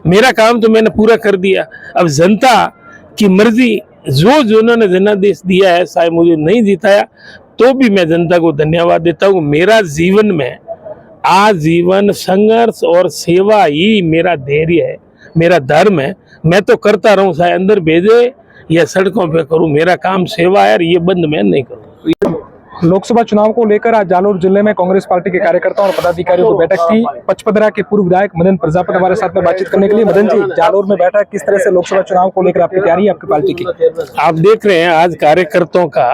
मेरा काम तो मैंने पूरा कर दिया। अब जनता की मर्जी, जो जिन्होंने जनादेश दिया है, शायद मुझे नहीं जिताया तो भी मैं जनता को धन्यवाद देता हूँ। मेरा जीवन में आजीवन संघर्ष और सेवा ही मेरा धैर्य है, मेरा धर्म है। मैं तो करता रहूं, चाहे अंदर भेजे या सड़कों पे करूं, मेरा काम सेवा है और ये बंद मैं नहीं करूं। लोकसभा चुनाव को लेकर आज जालोर जिले में कांग्रेस पार्टी के कार्यकर्ताओं और पदाधिकारियों की बैठक थी। पचपदरा के पूर्व विधायक मदन प्रजापति हमारे साथ में बातचीत करने के लिए। मदन जी, जालोर में बैठक किस तरह से लोकसभा चुनाव को लेकर आपकी तैयारी है आपकी पार्टी की? आप देख रहे हैं आज कार्यकर्ताओं का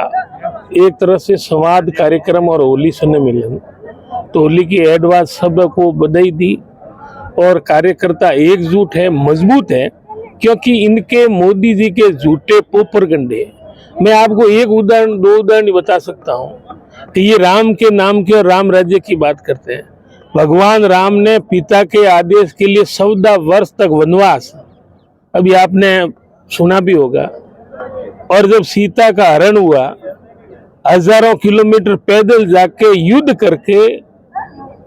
एक तरह से संवाद कार्यक्रम और होली सुनने मिले, तो होली की एडवांस सबको बधाई दी और कार्यकर्ता एकजुट है, मजबूत है, क्योंकि इनके मोदी जी के झूठे पोपरगंडे। मैं आपको एक उदाहरण, दो उदाहरण बता सकता हूँ कि ये राम के नाम की और राम राज्य की बात करते हैं। भगवान राम ने पिता के आदेश के लिए 14 वर्ष तक वनवास, अभी आपने सुना भी होगा, और जब सीता का हरण हुआ हजारों किलोमीटर पैदल जाके युद्ध करके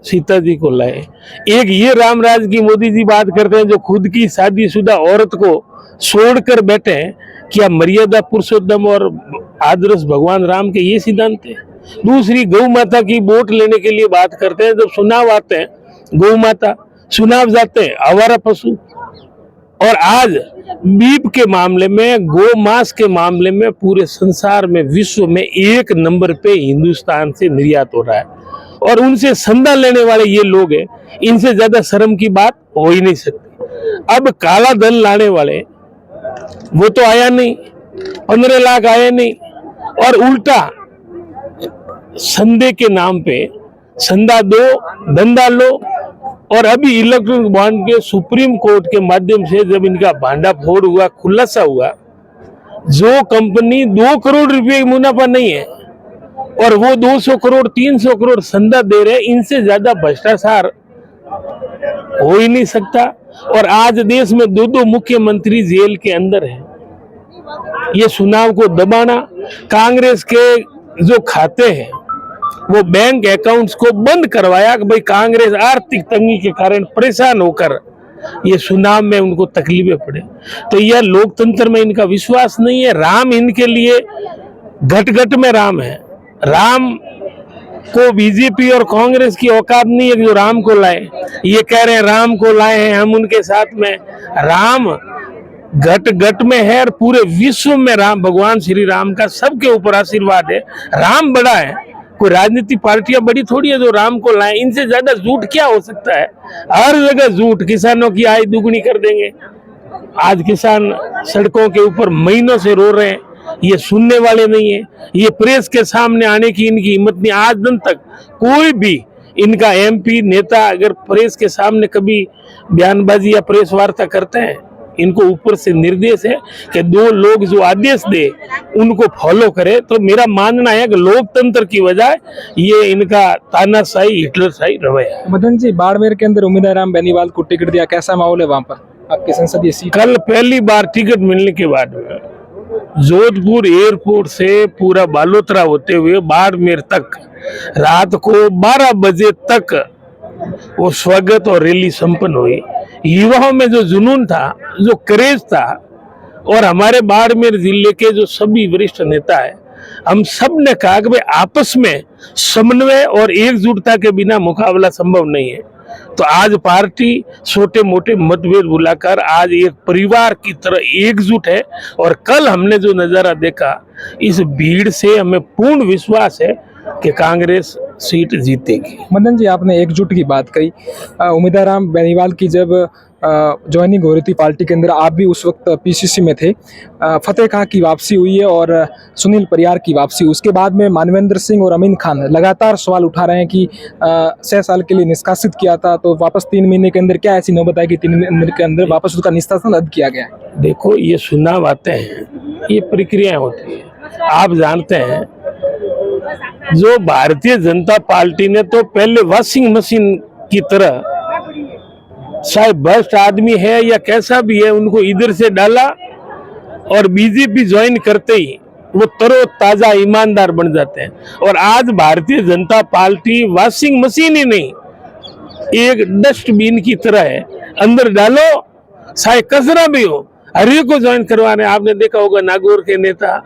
सीता जी को लाए। एक ये रामराज की मोदी जी बात करते हैं, जो खुद की शादीशुदा औरत को छोड़कर बैठे हैं। क्या मर्यादा पुरुषोत्तम और आदर्श भगवान राम के ये सिद्धांत है? दूसरी, गौ माता की वोट लेने के लिए बात करते हैं। जब चुनाव आते हैं गौ माता, चुनाव जाते हैं आवारा पशु। और आज बीफ के मामले में, गौ मांस के मामले में पूरे संसार में, विश्व में 1 नंबर पे हिंदुस्तान से निर्यात हो रहा है। और उनसे संदा लेने वाले ये लोग हैं, इनसे ज्यादा शर्म की बात हो ही नहीं सकती। अब काला धन लाने वाले, वो तो आया नहीं, 15 लाख आए नहीं, और उल्टा संदे के नाम पे संदा दो, धंधा लो। और अभी इलेक्ट्रॉनिक बॉन्ड के सुप्रीम कोर्ट के माध्यम से जब इनका भांडाफोड़ हुआ, खुलासा हुआ, जो कंपनी 2 करोड़ रुपए की मुनाफा नहीं है और वो 200 करोड़ 300 करोड़ संदा दे रहे, इनसे ज्यादा भ्रष्टाचार हो ही नहीं सकता। और आज देश में 2 मुख्यमंत्री जेल के अंदर हैं। ये चुनाव को दबाना, कांग्रेस के जो खाते हैं वो बैंक अकाउंट्स को बंद करवाया कि भाई कांग्रेस आर्थिक तंगी के कारण परेशान होकर ये चुनाव में उनको तकलीफें पड़े। तो यह लोकतंत्र में इनका विश्वास नहीं है। राम इनके लिए घट घट में राम है। राम को बीजेपी और कांग्रेस की औकात नहीं है जो राम को लाए। ये कह रहे हैं राम को लाए हैं हम उनके साथ में। राम घट घट में है और पूरे विश्व में राम, भगवान श्री राम का सबके ऊपर आशीर्वाद है। राम बड़ा है, कोई राजनीतिक पार्टियां बड़ी थोड़ी है जो राम को लाए। इनसे ज्यादा झूठ क्या हो सकता है? हर जगह झूठ। किसानों की आय दुगनी कर देंगे। आज किसान सड़कों के ऊपर महीनों से रो रहे हैं, ये सुनने वाले नहीं है। ये प्रेस के सामने आने की इनकी हिम्मत नहीं। आज दिन तक कोई भी इनका एमपी नेता अगर प्रेस के सामने कभी बयानबाजी या प्रेस वार्ता करते हैं, इनको ऊपर से निर्देश है कि 2 लोग जो आदेश दे उनको फॉलो करे। तो मेरा मानना है कि लोकतंत्र की वजह ये इनका तानाशाही, हिटलरशाही रवैया है। मदन जी, बाड़मेर के अंदर उम्मीदवार राम बेनीवाल को टिकट दिया, कैसा माहौल है वहाँ पर आपकी संसदीय सीट? कल पहली बार टिकट मिलने के बाद में जोधपुर एयरपोर्ट से पूरा बालोतरा होते हुए बाड़मेर तक रात को 12 बजे तक वो स्वागत और रैली संपन्न हुई। युवाओं में जो जुनून था, जो क्रेज था, और हमारे बाड़मेर जिले के जो सभी वरिष्ठ नेता है, हम सब ने कहा कि भाई आपस में समन्वय और एकजुटता के बिना मुकाबला संभव नहीं है। तो आज पार्टी छोटे मोटे मतभेद भुलाकर आज एक परिवार की तरह एकजुट है। और कल हमने जो नजारा देखा, इस भीड़ से हमें पूर्ण विश्वास है कि कांग्रेस सीट जीतेगी। मदन जी, आपने एकजुट की बात कही। उम्मीदवार राम बेनीवाल की जब ज्वाइनिंग हो रही थी पार्टी के अंदर, आप भी उस वक्त पीसीसी में थे। फतेह खां की वापसी हुई है और सुनील परियार की वापसी। उसके बाद में मानवेंद्र सिंह और अमीन खान लगातार सवाल उठा रहे हैं कि 6 साल के लिए निष्कासित किया था, तो वापस 3 महीने के अंदर क्या ऐसी नौबत आई कि 3 महीने के अंदर वापस उसका निष्कासन रद्द किया गया है? देखो, ये चुनाव आते हैं, ये प्रक्रियाएं होती है। आप जानते हैं, जो भारतीय जनता पार्टी ने तो पहले वॉशिंग मशीन की तरह, चाहे भ्रष्ट आदमी है या कैसा भी है, उनको इधर से डाला और बीजेपी ज्वाइन करते ही वो तरोताजा ईमानदार बन जाते हैं। और आज Bharatiya Janata party washing machine ही नहीं, एक डस्टबिन की तरह है। अंदर डालो, चाहे कसरा भी हो, हर एक को ज्वाइन करवा रहे हैं। आपने देखा होगा नागौर के नेता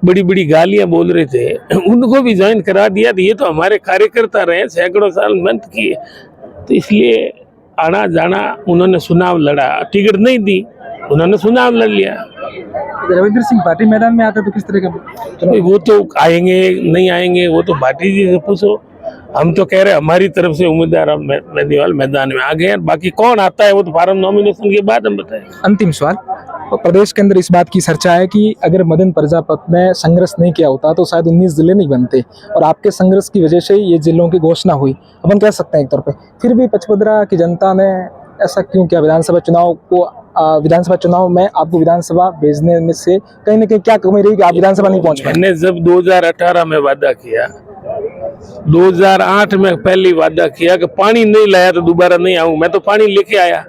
बड़ी बड़ी गालियां बोल रहे थे, उनको भी ज्वाइन करा दिया। ये तो हमारे कार्यकर्ता रहे, सैकड़ों साल मेहनत किए, तो इसलिए आना जाना। उन्होंने चुनाव लड़ा, टिकट नहीं दी, उन्होंने चुनाव लड़ लिया। रविंद्र सिंह पार्टी मैदान में आते तो किस तरह का भाई वो तो आएंगे नहीं आएंगे वो तो भाटी जी से पूछो। हम तो कह रहे हैं हमारी तरफ से उम्मीदवार अब बेनीवाल मैदान में आ गए हैं। बाकी कौन आता है वो तो फार्म नॉमिनेशन के बाद हम बताएं। अंतिम सवाल, तो प्रदेश के अंदर इस बात की चर्चा है कि अगर मदन प्रजापति ने संघर्ष नहीं किया होता तो शायद 19 जिले नहीं बनते, और आपके संघर्ष की वजह से ही ये जिलों की घोषणा हुई। अब हम कह सकते हैं एक तौर पे फिर भी पचपदरा की जनता ने ऐसा क्यों किया? विधानसभा चुनाव में आपको विधानसभा भेजने में से कहीं ना कहीं क्या कमी रही कि आप विधानसभा नहीं पहुंच पाए? मैंने जब 2018 में वादा किया, 2008 में पहली वादा किया कि पानी नहीं लाया तो दोबारा नहीं आऊं, मैं तो पानी लेके आया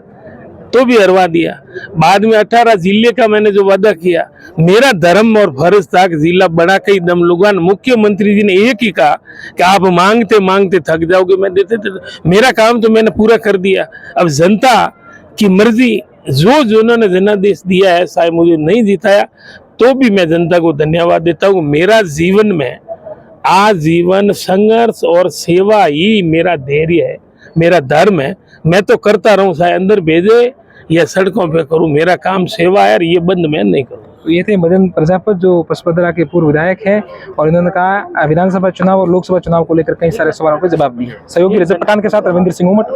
तो भी हरवा दिया। बाद में 18 जिले का मैंने जो वादा किया, मेरा धर्म और फर्ज था कि जिला बड़ा कई दम लुगान। मुख्यमंत्री जी ने एक ही कहा कि आप मांगते मांगते थक जाओगे, मैं देते थे। मेरा काम तो मैंने पूरा कर दिया। अब जनता की मर्जी, जो उन्होंने जनादेश दिया है, शायद मुझे नहीं जिताया तो भी मैं जनता को धन्यवाद देता हूँ। मेरा जीवन में आजीवन संघर्ष और सेवा ही मेरा धैर्य है, मेरा धर्म है। मैं तो करता रहूं, चाहे अंदर भेजे या सड़कों पे करूं, मेरा काम सेवा है और ये बंद मैं नहीं करूं। तो ये थे मदन प्रजापति जो पचपदरा के पूर्व विधायक हैं, और इन्होंने कहा विधानसभा चुनाव और लोकसभा चुनाव को लेकर कई सारे सवालों के जवाब दिए। सहयोगी रजत पठान के साथ रविंद्र सिंह उमट।